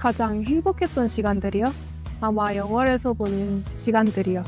가장 행복했던 시간들이요? 아마 영화에서 보는 시간들이요.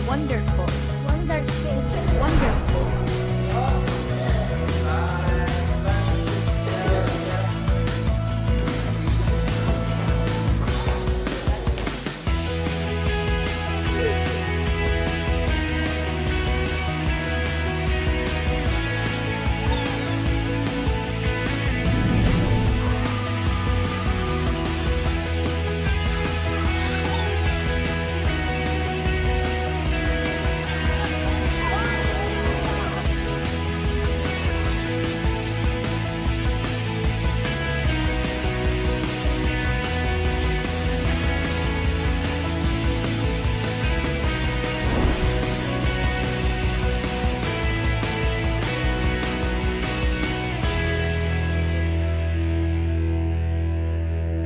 Wonderful. Wonderful. Wonderful.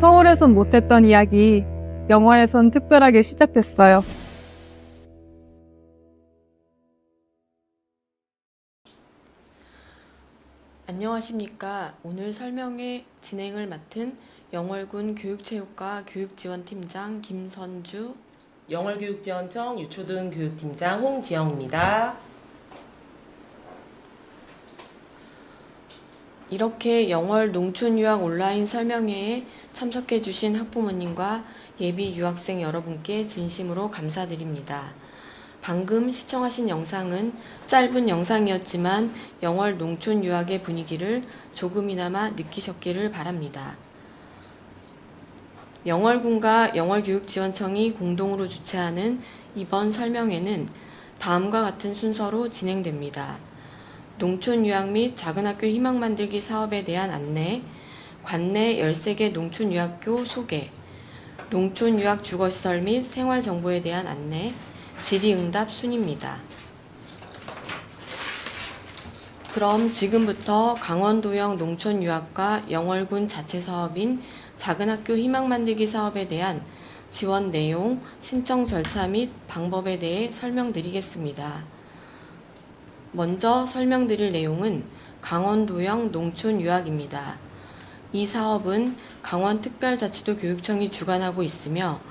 서울에선 못했던 이야기, 영화에선 특별하게 시작됐어요. 안녕하십니까. 오늘 설명회 진행을 맡은 영월군 교육체육과 교육지원팀장 김선주, 영월교육지원청 유초등 교육팀장 홍지영입니다. 이렇게 영월 농촌유학 온라인 설명회에 참석해주신 학부모님과 예비 유학생 여러분께 진심으로 감사드립니다. 방금 시청하신 영상은 짧은 영상이었지만 영월 농촌유학의 분위기를 조금이나마 느끼셨기를 바랍니다. 영월군과 영월교육지원청이 공동으로 주최하는 이번 설명회는 다음과 같은 순서로 진행됩니다. 농촌유학 및 작은학교 희망만들기 사업에 대한 안내, 관내 13개 농촌유학교 소개, 농촌유학 주거시설 및 생활정보에 대한 안내, 질의응답 순입니다. 그럼 지금부터 강원도형 농촌유학과 영월군 자체사업인 작은학교 희망만들기 사업에 대한 지원 내용, 신청 절차 및 방법에 대해 설명드리겠습니다. 먼저 설명드릴 내용은 강원도형 농촌유학입니다. 이 사업은 강원특별자치도 교육청이 주관하고 있으며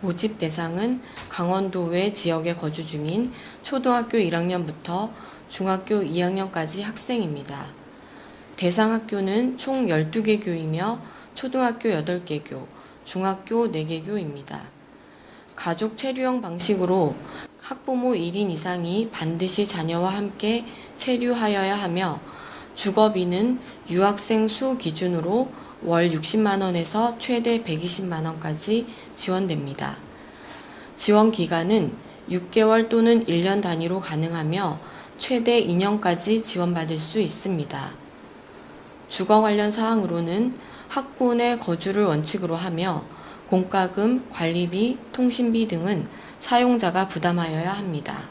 모집 대상은 강원도 외 지역에 거주 중인 초등학교 1학년부터 중학교 2학년까지 학생입니다. 대상 학교는 총 12개 교이며 초등학교 8개 교, 중학교 4개 교입니다. 가족 체류형 방식으로 학부모 1인 이상이 반드시 자녀와 함께 체류하여야 하며 주거비는 유학생 수 기준으로 월 60만 원에서 최대 120만 원까지 지원됩니다. 지원 기간은 6개월 또는 1년 단위로 가능하며 최대 2년까지 지원받을 수 있습니다. 주거 관련 사항으로는 학군 내 거주를 원칙으로 하며 공과금, 관리비, 통신비 등은 사용자가 부담하여야 합니다.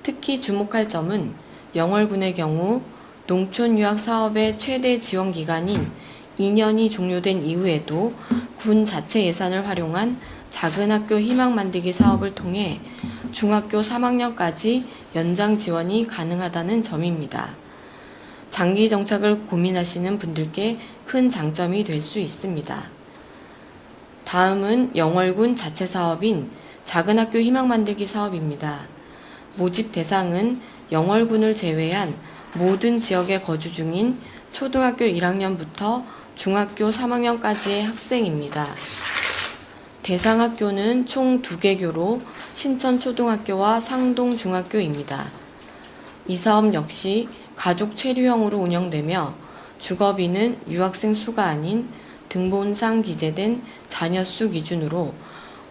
특히 주목할 점은 영월군의 경우 농촌유학 사업의 최대 지원 기간인 2년이 종료된 이후에도 군 자체 예산을 활용한 작은학교 희망만들기 사업을 통해 중학교 3학년까지 연장 지원이 가능하다는 점입니다. 장기 정착을 고민하시는 분들께 큰 장점이 될 수 있습니다. 다음은 영월군 자체 사업인 작은학교 희망만들기 사업입니다. 모집 대상은 영월군을 제외한 모든 지역에 거주 중인 초등학교 1학년부터 중학교 3학년까지의 학생입니다. 대상 학교는 총 2개 교로 신천초등학교와 상동중학교입니다. 이 사업 역시 가족 체류형으로 운영되며 주거비는 유학생 수가 아닌 등본상 기재된 자녀 수 기준으로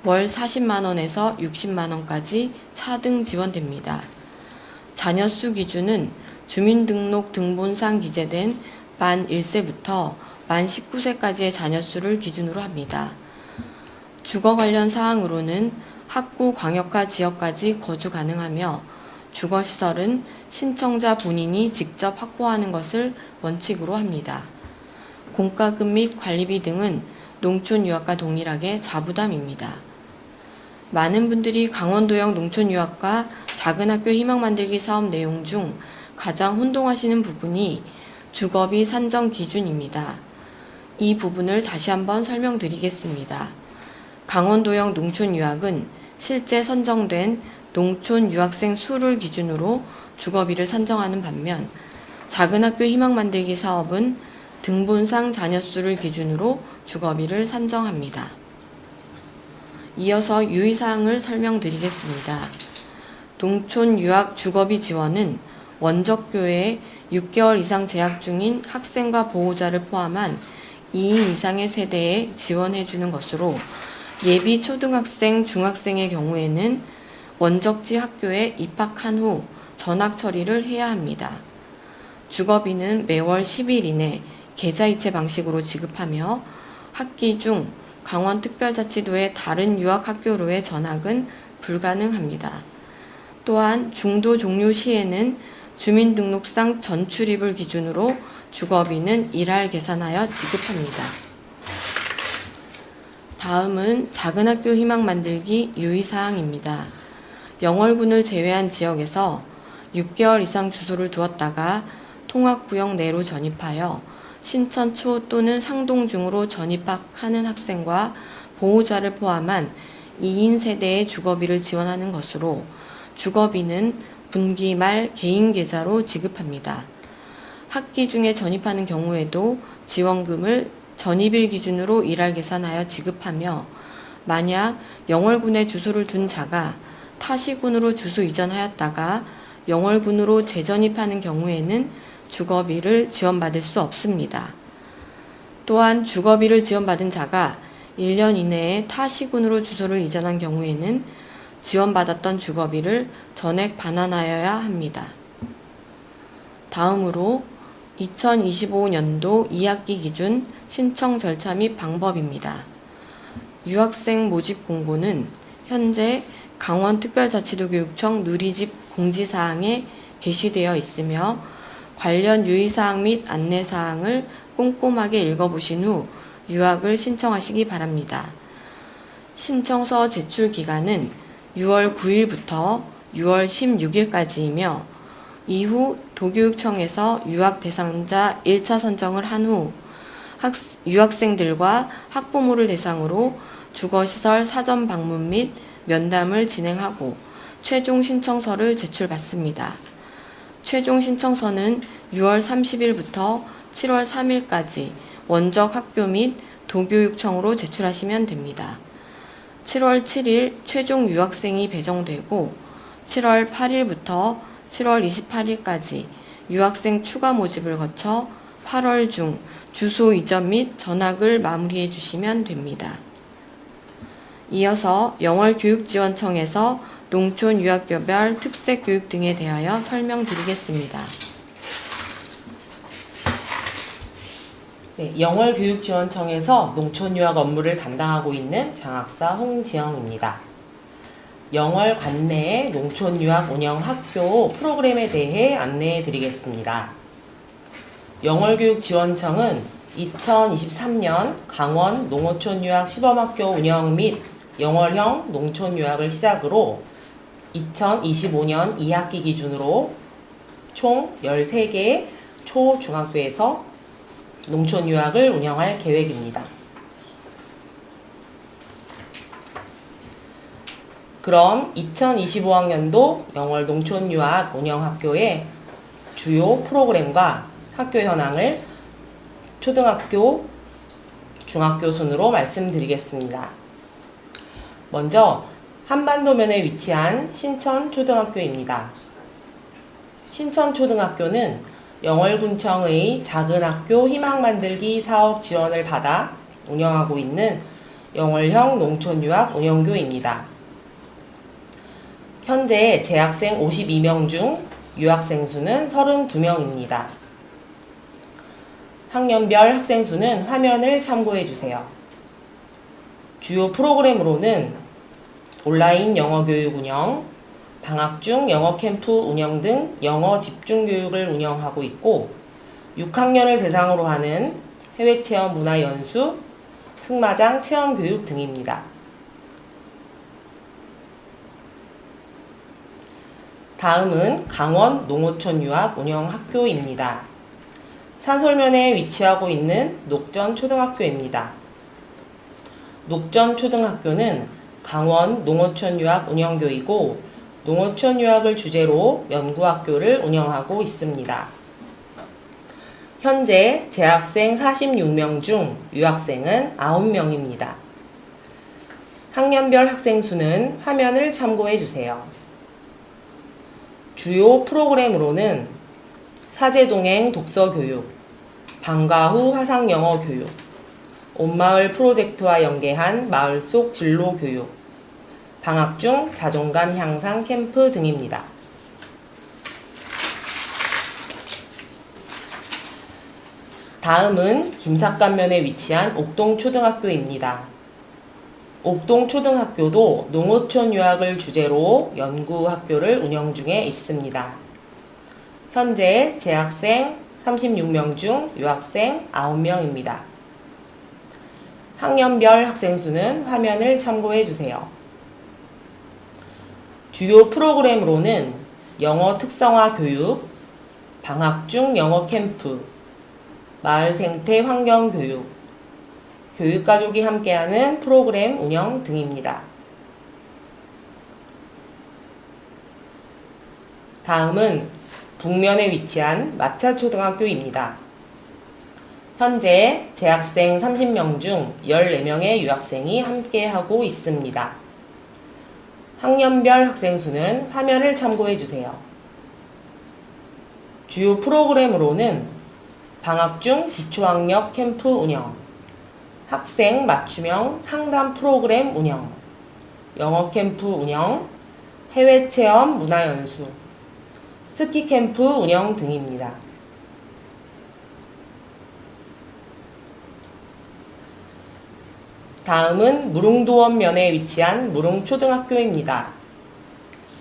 월 40만 원에서 60만 원까지 차등 지원됩니다. 자녀 수 기준은 주민등록 등본상 기재된 만 1세부터 만 19세까지의 자녀 수를 기준으로 합니다. 주거 관련 사항으로는 학구 광역화 지역까지 거주 가능하며 주거시설은 신청자 본인이 직접 확보하는 것을 원칙으로 합니다. 공과금 및 관리비 등은 농촌 유학과 동일하게 자부담입니다. 많은 분들이 강원도형 농촌 유학과 작은 학교 희망 만들기 사업 내용 중 가장 혼동하시는 부분이 주거비 산정 기준입니다. 이 부분을 다시 한번 설명드리겠습니다. 강원도형 농촌 유학은 실제 선정된 농촌 유학생 수를 기준으로 주거비를 산정하는 반면 작은 학교 희망 만들기 사업은 등본상 자녀 수를 기준으로 주거비를 산정합니다. 이어서 유의사항을 설명드리겠습니다. 농촌 유학 주거비 지원은 원적교회에 6개월 이상 재학 중인 학생과 보호자를 포함한 2인 이상의 세대에 지원해주는 것으로 예비 초등학생, 중학생의 경우에는 원적지 학교에 입학한 후 전학 처리를 해야 합니다. 주거비는 매월 10일 이내 계좌이체 방식으로 지급하며 학기 중 강원특별자치도의 다른 유학학교로의 전학은 불가능합니다. 또한 중도 종료 시에는 주민등록상 전출입을 기준으로 주거비는 일할 계산하여 지급합니다. 다음은 작은 학교 희망 만들기 유의사항입니다. 영월군을 제외한 지역에서 6개월 이상 주소를 두었다가 통학구역 내로 전입하여 신천초 또는 상동중으로 전입하는 학생과 보호자를 포함한 2인 세대의 주거비를 지원하는 것으로 주거비는 분기 말 개인 계좌로 지급합니다. 학기 중에 전입하는 경우에도 지원금을 전입일 기준으로 일할 계산하여 지급하며 만약 영월군에 주소를 둔 자가 타시군으로 주소 이전하였다가 영월군으로 재전입하는 경우에는 주거비를 지원받을 수 없습니다. 또한 주거비를 지원받은 자가 1년 이내에 타시군으로 주소를 이전한 경우에는 지원받았던 주거비를 전액 반환하여야 합니다. 다음으로 2025년도 2학기 기준 신청 절차 및 방법입니다. 유학생 모집 공고는 현재 강원특별자치도교육청 누리집 공지사항에 게시되어 있으며 관련 유의사항 및 안내사항을 꼼꼼하게 읽어보신 후 유학을 신청하시기 바랍니다. 신청서 제출 기간은 6월 9일부터 6월 16일까지이며 이후 도교육청에서 유학 대상자 1차 선정을 한 후 유학생들과 학부모를 대상으로 주거시설 사전 방문 및 면담을 진행하고 최종 신청서를 제출받습니다. 최종 신청서는 6월 30일부터 7월 3일까지 원적 학교 및 도교육청으로 제출하시면 됩니다. 7월 7일 최종 유학생이 배정되고 7월 8일부터 7월 28일까지 유학생 추가 모집을 거쳐 8월 중 주소 이전 및 전학을 마무리해 주시면 됩니다. 이어서 영월교육지원청에서 농촌 유학교별 특색 교육 등에 대하여 설명드리겠습니다. 네, 영월교육지원청에서 농촌 유학 업무를 담당하고 있는 장학사 홍지영입니다. 영월 관내의 농촌 유학 운영 학교 프로그램에 대해 안내해 드리겠습니다. 영월교육지원청은 2023년 강원 농어촌 유학 시범학교 운영 및 영월형 농촌 유학을 시작으로 2025년 2학기 기준으로 총 13개의 초, 중학교에서 농촌 유학을 운영할 계획입니다. 그럼 2025학년도 영월 농촌 유학 운영 학교의 주요 프로그램과 학교 현황을 초등학교, 중학교 순으로 말씀드리겠습니다. 먼저 한반도면에 위치한 신천초등학교입니다. 신천초등학교는 영월군청의 작은 학교 희망 만들기 사업 지원을 받아 운영하고 있는 영월형 농촌유학 운영교입니다. 현재 재학생 52명 중 유학생 수는 32명입니다. 학년별 학생 수는 화면을 참고해 주세요. 주요 프로그램으로는 온라인 영어 교육 운영, 방학 중 영어 캠프 운영 등 영어 집중 교육을 운영하고 있고 6학년을 대상으로 하는 해외 체험 문화 연수, 승마장 체험 교육 등입니다. 다음은 강원 농어촌 유학 운영 학교입니다. 산솔면에 위치하고 있는 녹전초등학교입니다. 녹전초등학교는 강원 농어촌 유학 운영교이고 농어촌 유학을 주제로 연구학교를 운영하고 있습니다. 현재 재학생 46명 중 유학생은 9명입니다. 학년별 학생 수는 화면을 참고해 주세요. 주요 프로그램으로는 사제동행 독서교육, 방과 후 화상영어 교육, 온마을 프로젝트와 연계한 마을 속 진로 교육, 방학 중 자존감 향상 캠프 등입니다. 다음은 김삿간면에 위치한 옥동초등학교입니다. 옥동초등학교도 농어촌 유학을 주제로 연구학교를 운영 중에 있습니다. 현재 재학생 36명 중 유학생 9명입니다. 학년별 학생 수는 화면을 참고해 주세요. 주요 프로그램으로는 영어 특성화 교육, 방학 중 영어 캠프, 마을 생태 환경 교육, 교육가족이 함께하는 프로그램 운영 등입니다. 다음은 북면에 위치한 마차초등학교입니다. 현재 재학생 30명 중 14명의 유학생이 함께하고 있습니다. 학년별 학생 수는 화면을 참고해 주세요. 주요 프로그램으로는 방학 중 기초학력 캠프 운영, 학생 맞춤형 상담 프로그램 운영, 영어 캠프 운영, 해외 체험 문화 연수, 스키 캠프 운영 등입니다. 다음은 무릉도원면에 위치한 무릉초등학교입니다.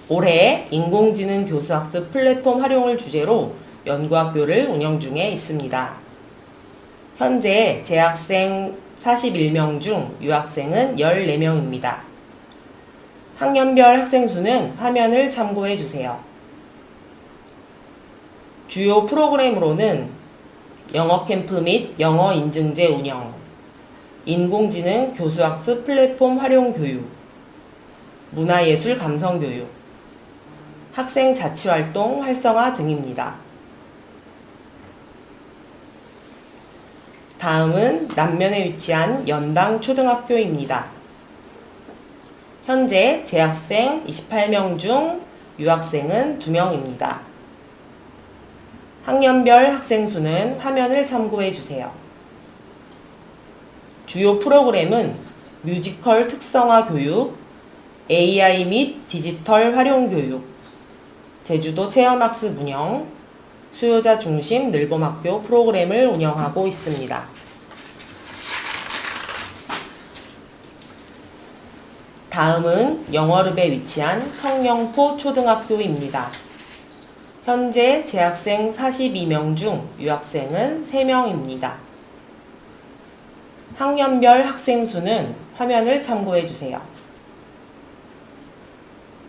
올해 인공지능 교수학습 플랫폼 활용을 주제로 연구학교를 운영 중에 있습니다. 현재 재학생 41명 중 유학생은 14명입니다. 학년별 학생 수는 화면을 참고해 주세요. 주요 프로그램으로는 영어 캠프 및 영어 인증제 운영, 인공지능 교수학습 플랫폼 활용 교육, 문화예술 감성 교육, 학생 자치활동 활성화 등입니다. 다음은 남면에 위치한 연당초등학교입니다. 현재 재학생 28명 중 유학생은 2명입니다. 학년별 학생 수는 화면을 참고해 주세요. 주요 프로그램은 뮤지컬 특성화 교육, AI 및 디지털 활용 교육, 제주도 체험학습 운영, 수요자 중심 늘봄학교 프로그램을 운영하고 있습니다. 다음은 영월읍에 위치한 청령포 초등학교입니다. 현재 재학생 42명 중 유학생은 3명입니다. 학년별 학생 수는 화면을 참고해 주세요.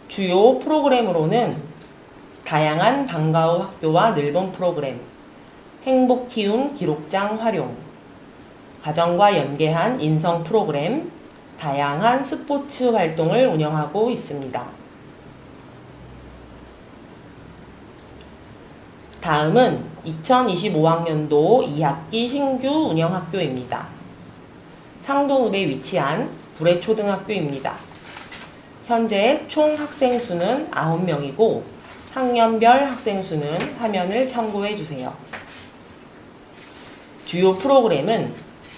주요 프로그램으로는 다양한 방과 후 학교와 늘봄 프로그램, 행복 키움 기록장 활용, 가정과 연계한 인성 프로그램, 다양한 스포츠 활동을 운영하고 있습니다. 다음은 2025학년도 2학기 신규 운영학교입니다. 상동읍에 위치한 불해초등학교입니다. 현재 총 학생 수는 9명이고 학년별 학생 수는 화면을 참고해 주세요. 주요 프로그램은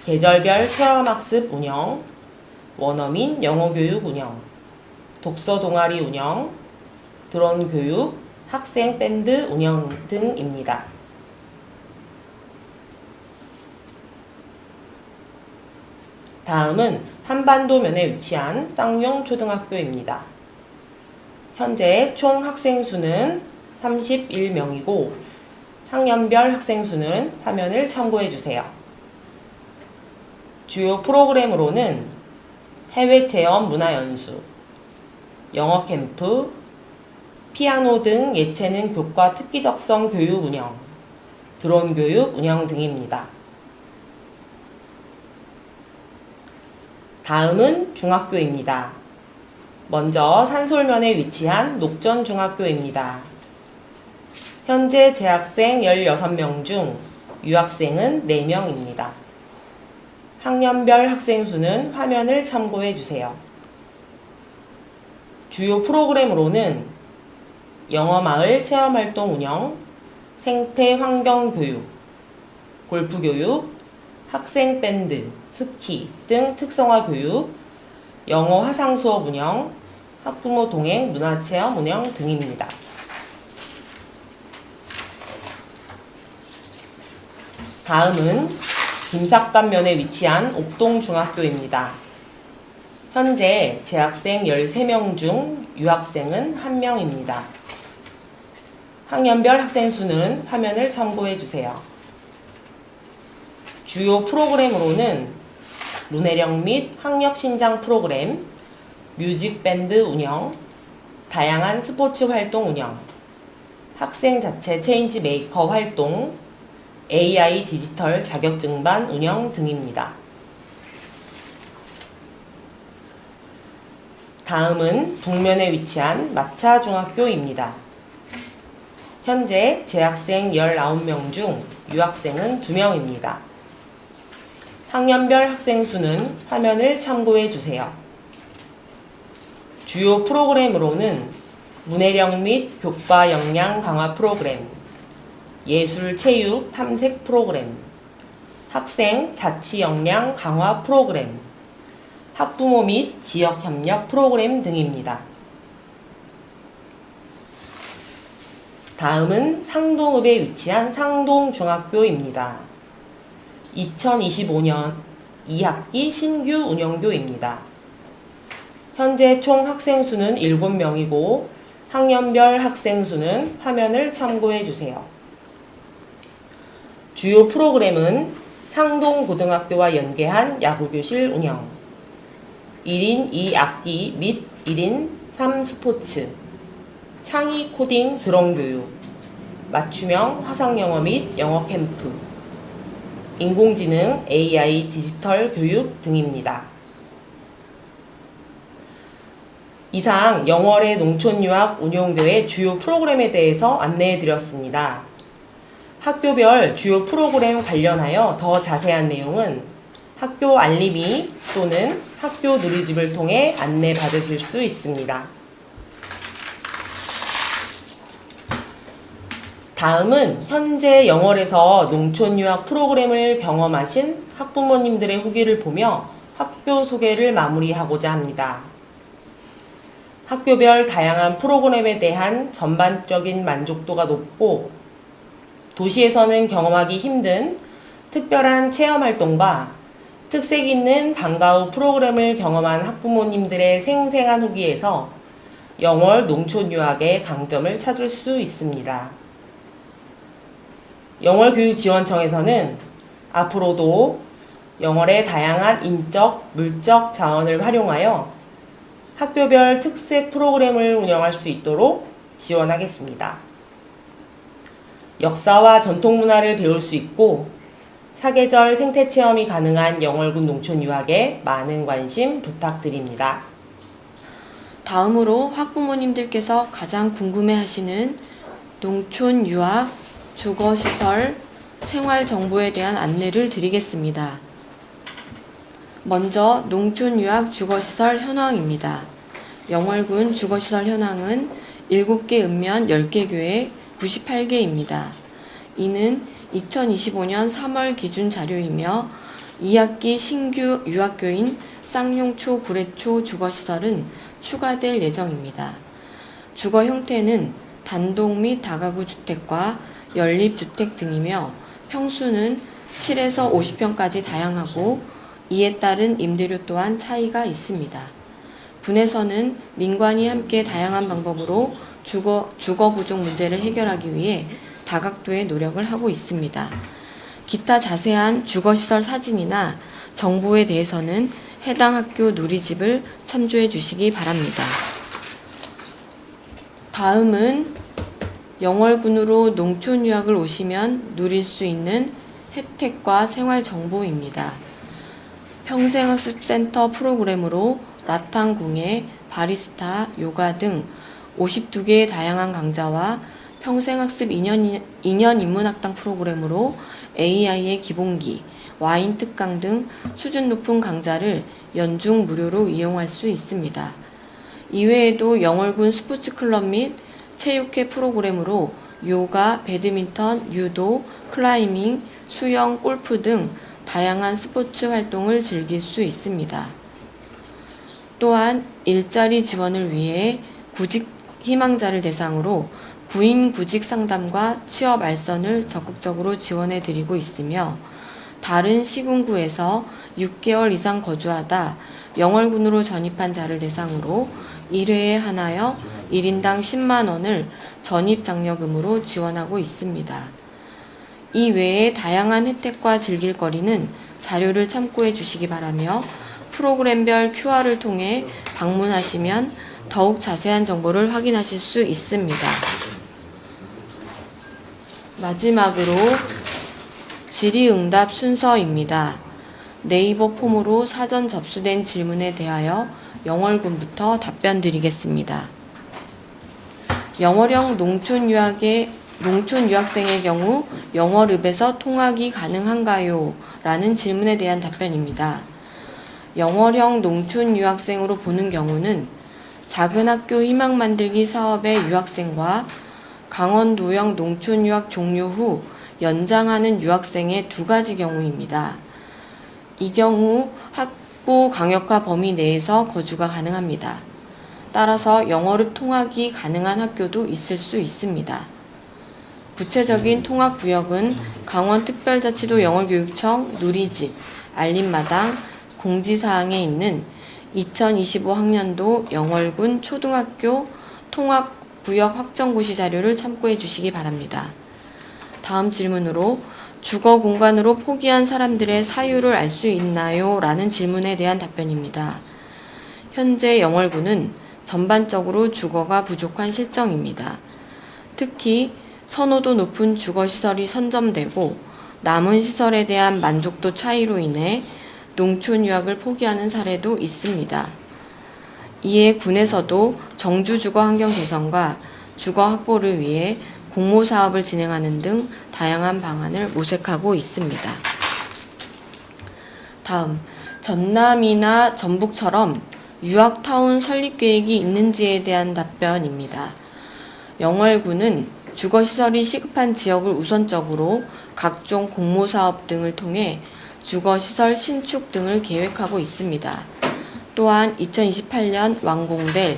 계절별 체험학습 운영, 원어민 영어교육 운영, 독서 동아리 운영, 드론 교육, 학생 밴드 운영 등입니다. 다음은 한반도면에 위치한 쌍용 초등학교입니다. 현재 총 학생 수는 31명이고 학년별 학생 수는 화면을 참고해 주세요. 주요 프로그램으로는 해외 체험 문화연수, 영어 캠프, 피아노 등 예체능 교과 특기적성 교육 운영, 드론 교육 운영 등입니다. 다음은 중학교입니다. 먼저 산솔면에 위치한 녹전중학교입니다. 현재 재학생 16명 중 유학생은 4명입니다. 학년별 학생 수는 화면을 참고해 주세요. 주요 프로그램으로는 영어마을 체험활동 운영, 생태환경교육, 골프교육, 학생밴드, 스키 등 특성화 교육, 영어 화상 수업 운영, 학부모 동행 문화체험 운영 등입니다. 다음은 김삿갓면에 위치한 옥동중학교입니다. 현재 재학생 13명 중 유학생은 1명입니다. 학년별 학생 수는 화면을 참고해 주세요. 주요 프로그램으로는 문해력 및 학력 신장 프로그램, 뮤직밴드 운영, 다양한 스포츠 활동 운영, 학생 자체 체인지 메이커 활동, AI 디지털 자격증반 운영 등입니다. 다음은 북면에 위치한 마차중학교입니다. 현재 재학생 19명 중 유학생은 2명입니다. 학년별 학생 수는 화면을 참고해 주세요. 주요 프로그램으로는 문해력 및 교과 역량 강화 프로그램, 예술 체육 탐색 프로그램, 학생 자치 역량 강화 프로그램, 학부모 및 지역 협력 프로그램 등입니다. 다음은 상동읍에 위치한 상동중학교입니다. 2025년 2학기 신규 운영교입니다. 현재 총 학생 수는 7명이고 학년별 학생 수는 화면을 참고해 주세요. 주요 프로그램은 상동고등학교와 연계한 야구교실 운영, 1인 2악기 및 1인 3스포츠, 창의 코딩 드론 교육, 맞춤형 화상영어 및 영어 캠프, 인공지능 AI 디지털 교육 등입니다. 이상 영월의 농촌유학 운용교의 주요 프로그램에 대해서 안내해 드렸습니다. 학교별 주요 프로그램 관련하여 더 자세한 내용은 학교 알림이 또는 학교 누리집을 통해 안내 받으실 수 있습니다. 다음은 현재 영월에서 농촌유학 프로그램을 경험하신 학부모님들의 후기를 보며 학교 소개를 마무리하고자 합니다. 학교별 다양한 프로그램에 대한 전반적인 만족도가 높고 도시에서는 경험하기 힘든 특별한 체험활동과 특색 있는 방과 후 프로그램을 경험한 학부모님들의 생생한 후기에서 영월 농촌유학의 강점을 찾을 수 있습니다. 영월교육지원청에서는 앞으로도 영월의 다양한 인적, 물적 자원을 활용하여 학교별 특색 프로그램을 운영할 수 있도록 지원하겠습니다. 역사와 전통문화를 배울 수 있고 사계절 생태체험이 가능한 영월군 농촌유학에 많은 관심 부탁드립니다. 다음으로 학부모님들께서 가장 궁금해하시는 농촌유학, 주거시설, 생활정보에 대한 안내를 드리겠습니다. 먼저 농촌유학 주거시설 현황입니다. 영월군 주거시설 현황은 7개 읍면 10개 교회 98개입니다. 이는 2025년 3월 기준 자료이며 2학기 신규 유학교인 쌍용초, 구례초 주거시설은 추가될 예정입니다. 주거 형태는 단독 및 다가구 주택과 연립주택 등이며 평수는 7에서 50평까지 다양하고 이에 따른 임대료 또한 차이가 있습니다. 군에서는 민관이 함께 다양한 방법으로 주거 부족 문제를 해결하기 위해 다각도의 노력을 하고 있습니다. 기타 자세한 주거시설 사진이나 정보에 대해서는 해당 학교 누리집을 참조해 주시기 바랍니다. 다음은 영월군으로 농촌 유학을 오시면 누릴 수 있는 혜택과 생활 정보입니다. 평생학습센터 프로그램으로 라탄궁예, 바리스타, 요가 등 52개의 다양한 강좌와 평생학습 2년 인문학당 프로그램으로 AI의 기본기, 와인 특강 등 수준 높은 강좌를 연중 무료로 이용할 수 있습니다. 이외에도 영월군 스포츠클럽 및 체육회 프로그램으로 요가, 배드민턴, 유도, 클라이밍, 수영, 골프 등 다양한 스포츠 활동을 즐길 수 있습니다. 또한 일자리 지원을 위해 구직 희망자를 대상으로 구인 구직 상담과 취업 알선을 적극적으로 지원해 드리고 있으며 다른 시군구에서 6개월 이상 거주하다 영월군으로 전입한 자를 대상으로 1회에 한하여 1인당 10만 원을 전입장려금으로 지원하고 있습니다. 이 외에 다양한 혜택과 즐길거리는 자료를 참고해 주시기 바라며 프로그램별 QR을 통해 방문하시면 더욱 자세한 정보를 확인하실 수 있습니다. 마지막으로 질의응답 순서입니다. 네이버 폼으로 사전 접수된 질문에 대하여 영월군부터 답변 드리겠습니다. 영월형 농촌 유학생의 경우 영월읍에서 통학이 가능한가요? 라는 질문에 대한 답변입니다. 영월형 농촌 유학생으로 보는 경우는 작은 학교 희망 만들기 사업의 유학생과 강원도형 농촌 유학 종료 후 연장하는 유학생의 두 가지 경우입니다. 이 경우 학구 강역화 범위 내에서 거주가 가능합니다. 따라서 영월읍 통학이 가능한 학교도 있을 수 있습니다. 구체적인 통학 구역은 강원특별자치도 영월교육청 누리집, 알림마당, 공지사항에 있는 2025학년도 영월군 초등학교 통학구역 확정고시 자료를 참고해 주시기 바랍니다. 다음 질문으로 주거 공간으로 포기한 사람들의 사유를 알 수 있나요? 라는 질문에 대한 답변입니다. 현재 영월군은 전반적으로 주거가 부족한 실정입니다. 특히 선호도 높은 주거시설이 선점되고 남은 시설에 대한 만족도 차이로 인해 농촌 유학을 포기하는 사례도 있습니다. 이에 군에서도 정주 주거 환경 개선과 주거 확보를 위해 공모 사업을 진행하는 등 다양한 방안을 모색하고 있습니다. 다음, 전남이나 전북처럼 유학타운 설립 계획이 있는지에 대한 답변입니다. 영월군은 주거시설이 시급한 지역을 우선적으로 각종 공모사업 등을 통해 주거시설 신축 등을 계획하고 있습니다. 또한 2028년 완공될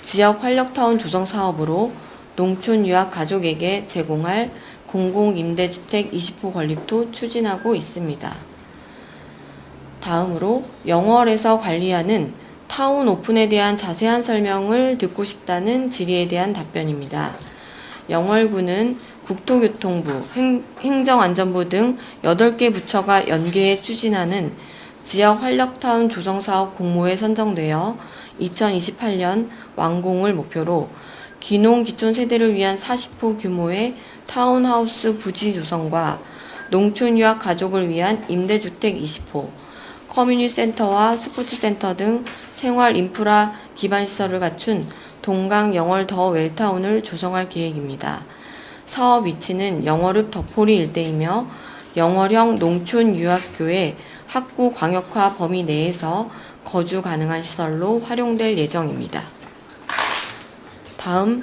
지역 활력타운 조성 사업으로 농촌 유학 가족에게 제공할 공공임대주택 20호 건립도 추진하고 있습니다. 다음으로 영월에서 관리하는 타운 오픈에 대한 자세한 설명을 듣고 싶다는 질의에 대한 답변입니다. 영월군은 국토교통부, 행정안전부 등 8개 부처가 연계해 추진하는 지역 활력타운 조성사업 공모에 선정되어 2028년 완공을 목표로 귀농 기촌 세대를 위한 40호 규모의 타운하우스 부지 조성과 농촌 유학 가족을 위한 임대주택 20호, 커뮤니티 센터와 스포츠센터 등 생활 인프라 기반 시설을 갖춘 동강 영월 더 웰타운을 조성할 계획입니다. 사업 위치는 영월읍 덕포리 일대이며 영월형 농촌 유학교의 학구 광역화 범위 내에서 거주 가능한 시설로 활용될 예정입니다. 다음,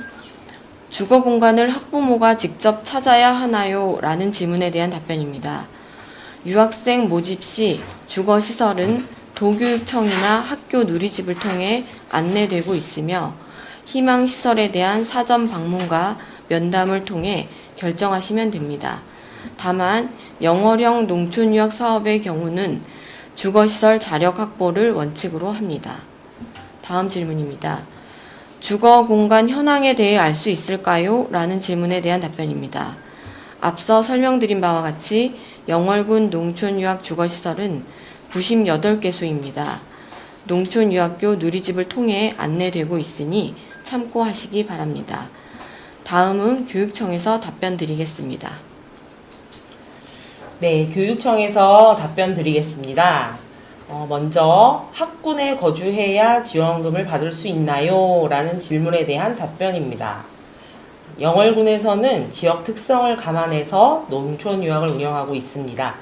주거 공간을 학부모가 직접 찾아야 하나요? 라는 질문에 대한 답변입니다. 유학생 모집 시 주거 시설은 도교육청이나 학교 누리집을 통해 안내되고 있으며 희망 시설에 대한 사전 방문과 면담을 통해 결정하시면 됩니다. 다만 영어형 농촌 유학 사업의 경우는 주거시설 자력 확보를 원칙으로 합니다. 다음 질문입니다. 주거 공간 현황에 대해 알 수 있을까요? 라는 질문에 대한 답변입니다. 앞서 설명드린 바와 같이 영월군 농촌유학 주거시설은 98개소입니다. 농촌유학교 누리집을 통해 안내되고 있으니 참고하시기 바랍니다. 다음은 교육청에서 답변 드리겠습니다. 네, 교육청에서 답변 드리겠습니다. 먼저 학군에 거주해야 지원금을 받을 수 있나요? 라는 질문에 대한 답변입니다. 영월군에서는 지역 특성을 감안해서 농촌 유학을 운영하고 있습니다.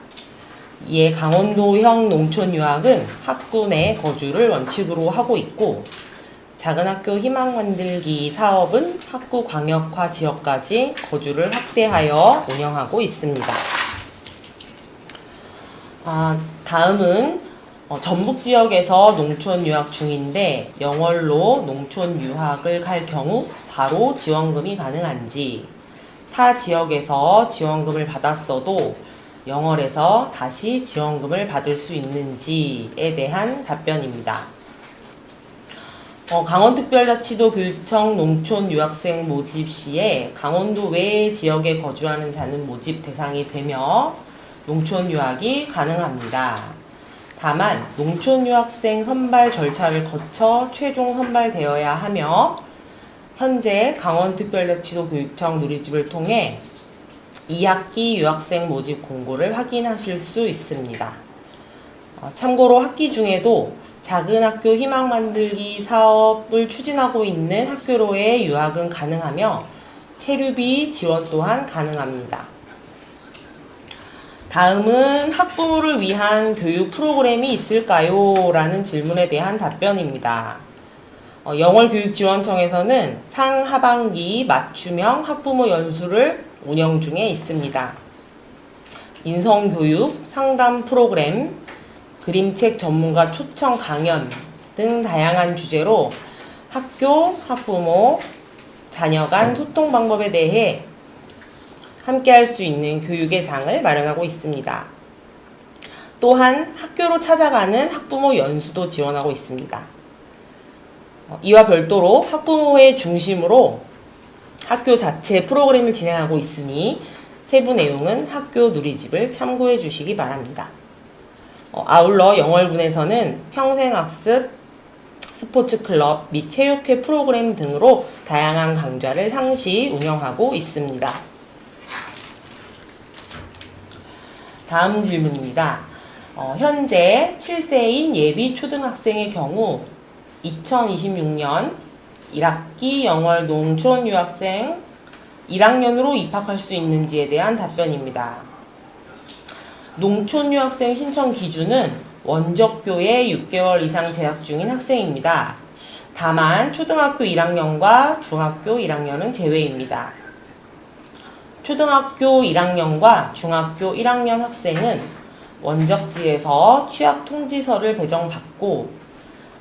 이에 강원도형 농촌 유학은 학군에 거주를 원칙으로 하고 있고, 작은 학교 희망 만들기 사업은 학구 광역화 지역까지 거주를 확대하여 운영하고 있습니다. 다음은 전북 지역에서 농촌 유학 중인데 영월로 농촌 유학을 갈 경우 바로 지원금이 가능한지, 타 지역에서 지원금을 받았어도 영월에서 다시 지원금을 받을 수 있는지에 대한 답변입니다. 강원특별자치도 교육청 농촌 유학생 모집 시에 강원도 외 지역에 거주하는 자는 모집 대상이 되며 농촌 유학이 가능합니다. 다만 농촌 유학생 선발 절차를 거쳐 최종 선발되어야 하며 현재 강원특별자치도 교육청 누리집을 통해 2학기 유학생 모집 공고를 확인하실 수 있습니다. 참고로 학기 중에도 작은 학교 희망 만들기 사업을 추진하고 있는 학교로의 유학은 가능하며 체류비 지원 또한 가능합니다. 다음은 학부모를 위한 교육 프로그램이 있을까요? 라는 질문에 대한 답변입니다. 영월교육지원청에서는 상하반기 맞춤형 학부모 연수를 운영 중에 있습니다. 인성교육, 상담 프로그램, 그림책 전문가 초청 강연 등 다양한 주제로 학교, 학부모, 자녀 간 소통 방법에 대해 함께 할 수 있는 교육의 장을 마련하고 있습니다. 또한 학교로 찾아가는 학부모 연수도 지원하고 있습니다. 이와 별도로 학부모회 중심으로 학교 자체 프로그램을 진행하고 있으니 세부 내용은 학교 누리집을 참고해 주시기 바랍니다. 아울러 영월군에서는 평생학습, 스포츠클럽 및 체육회 프로그램 등으로 다양한 강좌를 상시 운영하고 있습니다. 다음 질문입니다. 현재 7세인 예비 초등학생의 경우 2026년 1학기 영월 농촌 유학생 1학년으로 입학할 수 있는지에 대한 답변입니다. 농촌 유학생 신청 기준은 원적교에 6개월 이상 재학 중인 학생입니다. 다만 초등학교 1학년과 중학교 1학년은 제외입니다. 초등학교 1학년과 중학교 1학년 학생은 원적지에서 취학 통지서를 배정받고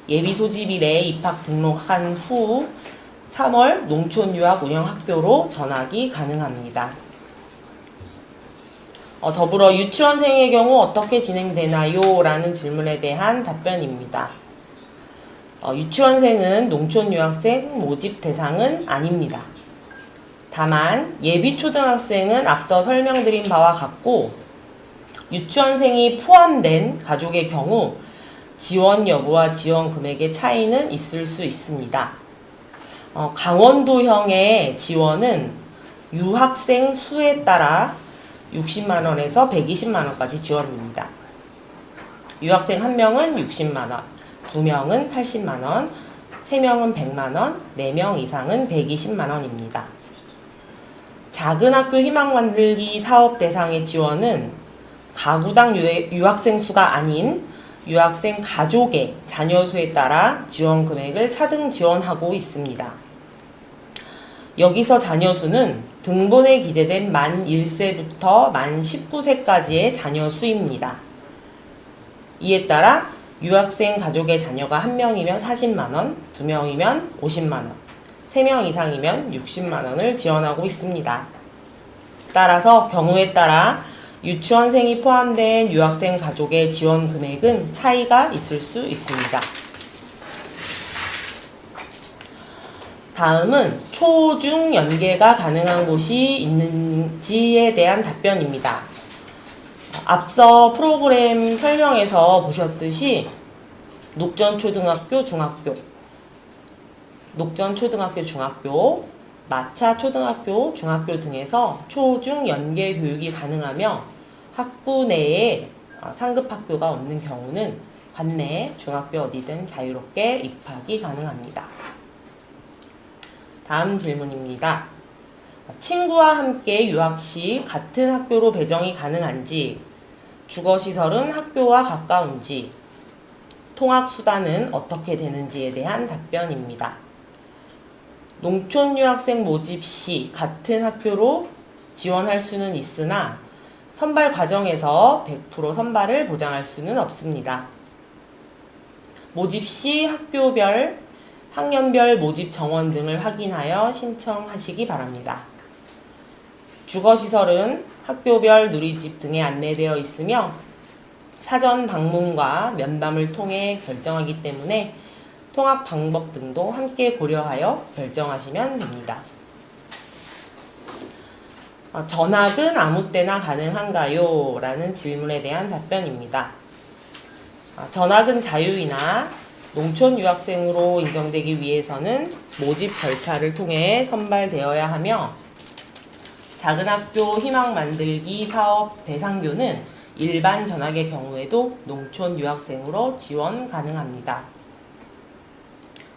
예비 소집일에 입학 등록한 후 3월 농촌 유학 운영 학교로 전학이 가능합니다. 더불어 유치원생의 경우 어떻게 진행되나요? 라는 질문에 대한 답변입니다. 유치원생은 농촌 유학생 모집 대상은 아닙니다. 다만 예비 초등학생은 앞서 설명드린 바와 같고 유치원생이 포함된 가족의 경우 지원 여부와 지원 금액의 차이는 있을 수 있습니다. 강원도형의 지원은 유학생 수에 따라 60만원에서 120만원까지 지원됩니다. 유학생 1명은 60만원, 2명은 80만원, 3명은 100만원, 4명 이상은 120만원입니다. 작은 학교 희망 만들기 사업 대상의 지원은 가구당 유학생 수가 아닌 유학생 가족의 자녀 수에 따라 지원 금액을 차등 지원하고 있습니다. 여기서 자녀 수는 등본에 기재된 만 1세부터 만 19세까지의 자녀 수입니다. 이에 따라 유학생 가족의 자녀가 1명이면 40만원, 2명이면 50만원, 3명 이상이면 60만원을 지원하고 있습니다. 따라서 경우에 따라 유치원생이 포함된 유학생 가족의 지원 금액은 차이가 있을 수 있습니다. 다음은 초, 중 연계가 가능한 곳이 있는지에 대한 답변입니다. 앞서 프로그램 설명에서 보셨듯이 녹전초등학교, 중학교, 마차초등학교, 중학교 등에서 초, 중 연계 교육이 가능하며 학구 내에 상급 학교가 없는 경우는 관내 중학교 어디든 자유롭게 입학이 가능합니다. 다음 질문입니다. 친구와 함께 유학 시 같은 학교로 배정이 가능한지, 주거시설은 학교와 가까운지, 통학수단은 어떻게 되는지에 대한 답변입니다. 농촌 유학생 모집 시 같은 학교로 지원할 수는 있으나 선발 과정에서 100% 선발을 보장할 수는 없습니다. 모집 시 학교별, 학년별 모집 정원 등을 확인하여 신청하시기 바랍니다. 주거시설은 학교별 누리집 등에 안내되어 있으며 사전 방문과 면담을 통해 결정하기 때문에 통학 방법 등도 함께 고려하여 결정하시면 됩니다. 전학은 아무 때나 가능한가요? 라는 질문에 대한 답변입니다. 전학은 자유이나 농촌 유학생으로 인정되기 위해서는 모집 절차를 통해 선발되어야 하며 작은 학교 희망 만들기 사업 대상교는 일반 전학의 경우에도 농촌 유학생으로 지원 가능합니다.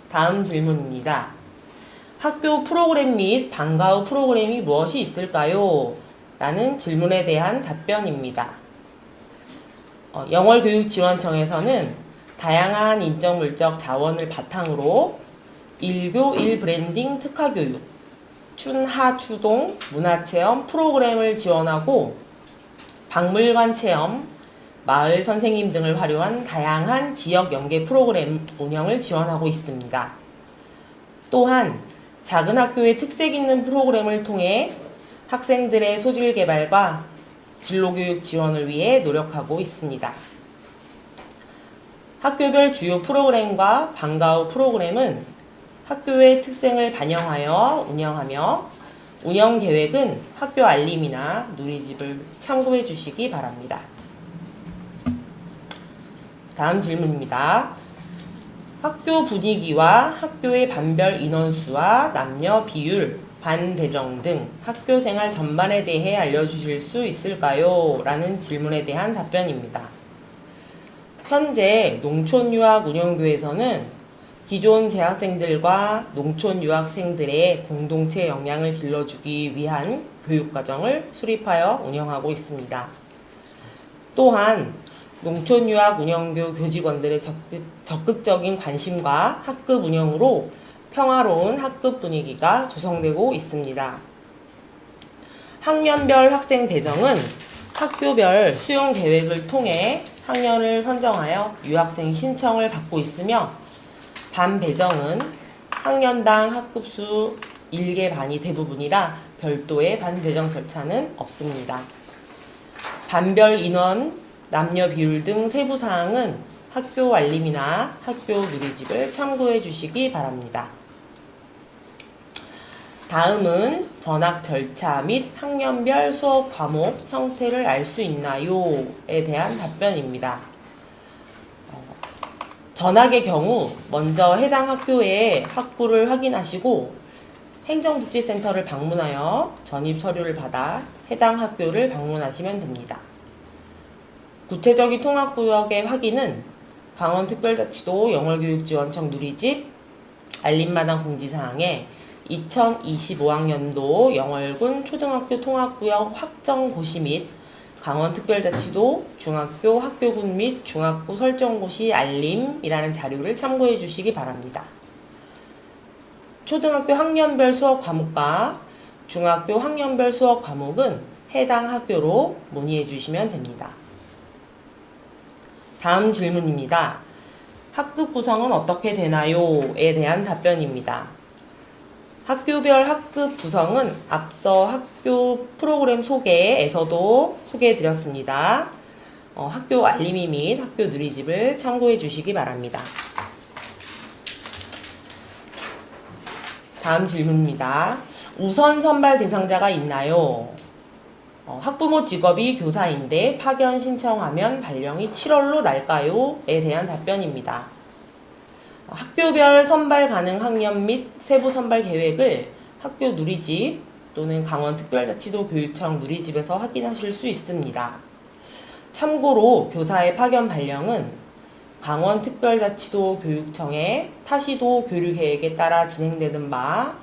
다음 질문입니다. 학교 프로그램 및 방과 후 프로그램이 무엇이 있을까요? 라는 질문에 대한 답변입니다. 영월교육지원청에서는 다양한 인적-물적 자원을 바탕으로 일교 1브랜딩 특화교육, 춘하, 추동, 문화체험 프로그램을 지원하고 박물관 체험, 마을 선생님 등을 활용한 다양한 지역 연계 프로그램 운영을 지원하고 있습니다. 또한 작은 학교의 특색 있는 프로그램을 통해 학생들의 소질 개발과 진로교육 지원을 위해 노력하고 있습니다. 학교별 주요 프로그램과 방과 후 프로그램은 학교의 특성을 반영하여 운영하며 운영 계획은 학교 알림이나 누리집을 참고해 주시기 바랍니다. 다음 질문입니다. 학교 분위기와 학교의 반별 인원수와 남녀 비율, 반 배정 등 학교 생활 전반에 대해 알려주실 수 있을까요? 라는 질문에 대한 답변입니다. 현재 농촌유학 운영교에서는 기존 재학생들과 농촌 유학생들의 공동체 역량을 길러주기 위한 교육과정을 수립하여 운영하고 있습니다. 또한 농촌유학 운영교 교직원들의 적극적인 관심과 학급 운영으로 평화로운 학급 분위기가 조성되고 있습니다. 학년별 학생 배정은 학교별 수용 계획을 통해 학년을 선정하여 유학생 신청을 받고 있으며 반 배정은 학년당 학급수 1개 반이 대부분이라 별도의 반 배정 절차는 없습니다. 반별 인원, 남녀 비율 등 세부 사항은 학교 알림이나 학교 누리집을 참고해 주시기 바랍니다. 다음은 전학 절차 및 학년별 수업 과목 형태를 알 수 있나요?에 대한 답변입니다. 전학의 경우 먼저 해당 학교의 학부를 확인하시고 행정복지센터를 방문하여 전입 서류를 받아 해당 학교를 방문하시면 됩니다. 구체적인 통학구역의 확인은 강원특별자치도 영월교육지원청 누리집 알림마당 공지사항에 2025학년도 영월군 초등학교 통학구역 확정고시 및 강원특별자치도 중학교 학교군 및 중학교 설정고시 알림이라는 자료를 참고해 주시기 바랍니다. 초등학교 학년별 수업 과목과 중학교 학년별 수업 과목은 해당 학교로 문의해 주시면 됩니다. 다음 질문입니다. 학급 구성은 어떻게 되나요?에 대한 답변입니다. 학교별 학급 구성은 앞서 학교 프로그램 소개에서도 소개해 드렸습니다. 학교 알림이 및 학교 누리집을 참고해 주시기 바랍니다. 다음 질문입니다. 우선 선발 대상자가 있나요? 학부모 직업이 교사인데 파견 신청하면 발령이 7월로 날까요? 에 대한 답변입니다. 학교별 선발 가능 학년 및 세부 선발 계획을 학교 누리집 또는 강원특별자치도 교육청 누리집에서 확인하실 수 있습니다. 참고로 교사의 파견 발령은 강원특별자치도 교육청의 타시도 교류계획에 따라 진행되는 바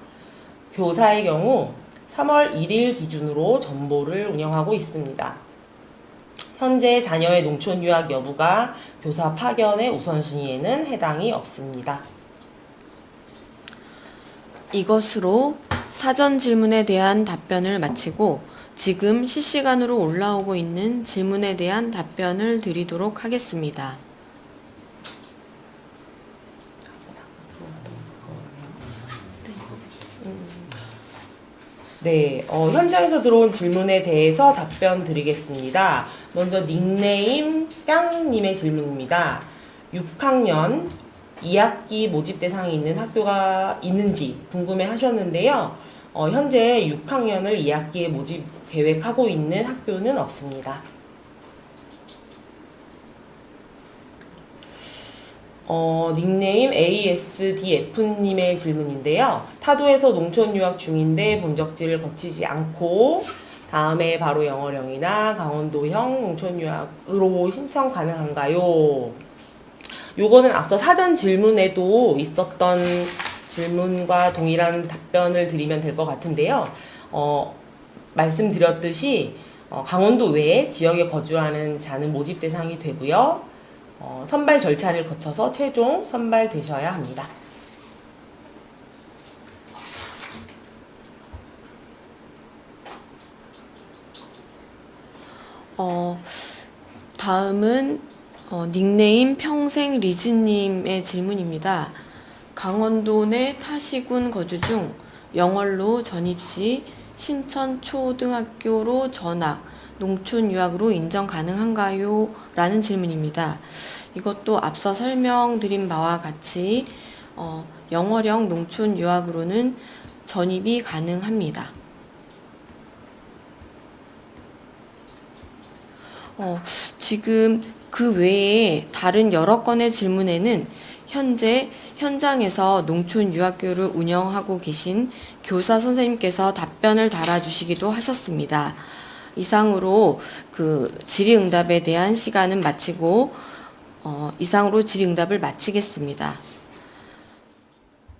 교사의 경우 3월 1일 기준으로 전보를 운영하고 있습니다. 현재 자녀의 농촌 유학 여부가 교사 파견의 우선순위에는 해당이 없습니다. 이것으로 사전 질문에 대한 답변을 마치고 지금 실시간으로 올라오고 있는 질문에 대한 답변을 드리도록 하겠습니다. 네, 현장에서 들어온 질문에 대해서 답변 드리겠습니다. 먼저 닉네임 깡님의 질문입니다. 6학년 2학기 모집 대상이 있는 학교가 있는지 궁금해 하셨는데요. 현재 6학년을 2학기에 모집 계획하고 있는 학교는 없습니다. 닉네임 ASDF님의 질문인데요. 타도에서 농촌 유학 중인데 본적지를 거치지 않고 다음에 바로 영어령이나 강원도형 농촌 유학으로 신청 가능한가요? 요거는 앞서 사전 질문에도 있었던 질문과 동일한 답변을 드리면 될 것 같은데요. 말씀드렸듯이 강원도 외에 지역에 거주하는 자는 모집 대상이 되고요. 선발 절차를 거쳐서 최종 선발되셔야 합니다. 다음은 닉네임 평생 리즈님의 질문입니다. 강원도 내 타시군 거주 중 영월로 전입 시 신천 초등학교로 전학, 농촌 유학으로 인정 가능한가요? 라는 질문입니다. 이것도 앞서 설명드린 바와 같이 영어령 농촌 유학으로는 전입이 가능합니다. 지금 그 외에 다른 여러 건의 질문에는 현재 현장에서 농촌 유학교를 운영하고 계신 교사 선생님께서 답변을 달아주시기도 하셨습니다. 이상으로 질의응답에 대한 시간은 마치고 이상으로 질의응답을 마치겠습니다.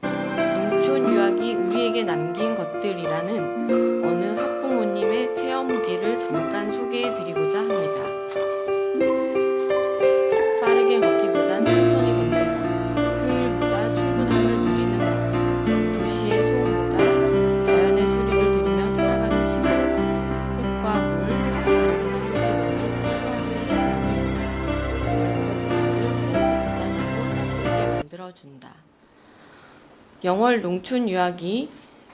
농촌 유학이 우리에게 남긴 것들이라는 어느 학부모님의 체험 후기를 잠깐 소개해드리고자 합니다. 빠르게 걷기보단 천천히 걷는 법, 효율보다 충분함을 누리는 법, 도시의 소음보다 자연의 소리를 들으며 살아가는 시간, 흙과 물, 바람과 함께 보낸 하루하루의 시간이 우리를 간단하고 따뜻하게 만들어준다. 영월 농촌 유학이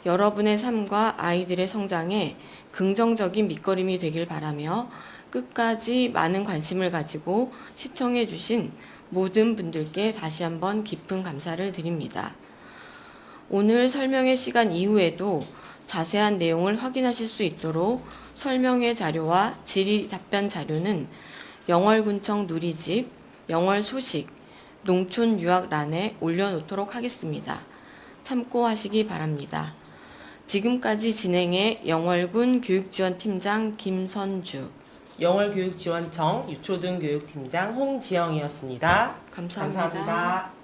여러분의 삶과 아이들의 성장에 긍정적인 밑거름이 되길 바라며 끝까지 많은 관심을 가지고 시청해 주신 모든 분들께 다시 한번 깊은 감사를 드립니다. 오늘 설명의 시간 이후에도 자세한 내용을 확인하실 수 있도록 설명의 자료와 질의 답변 자료는 영월군청 누리집, 영월 소식, 농촌 유학란에 올려놓도록 하겠습니다. 참고하시기 바랍니다. 지금까지 진행해 영월군 교육지원팀장 김선주, 영월교육지원청 유초등교육팀장 홍지영이었습니다. 감사합니다. 감사합니다.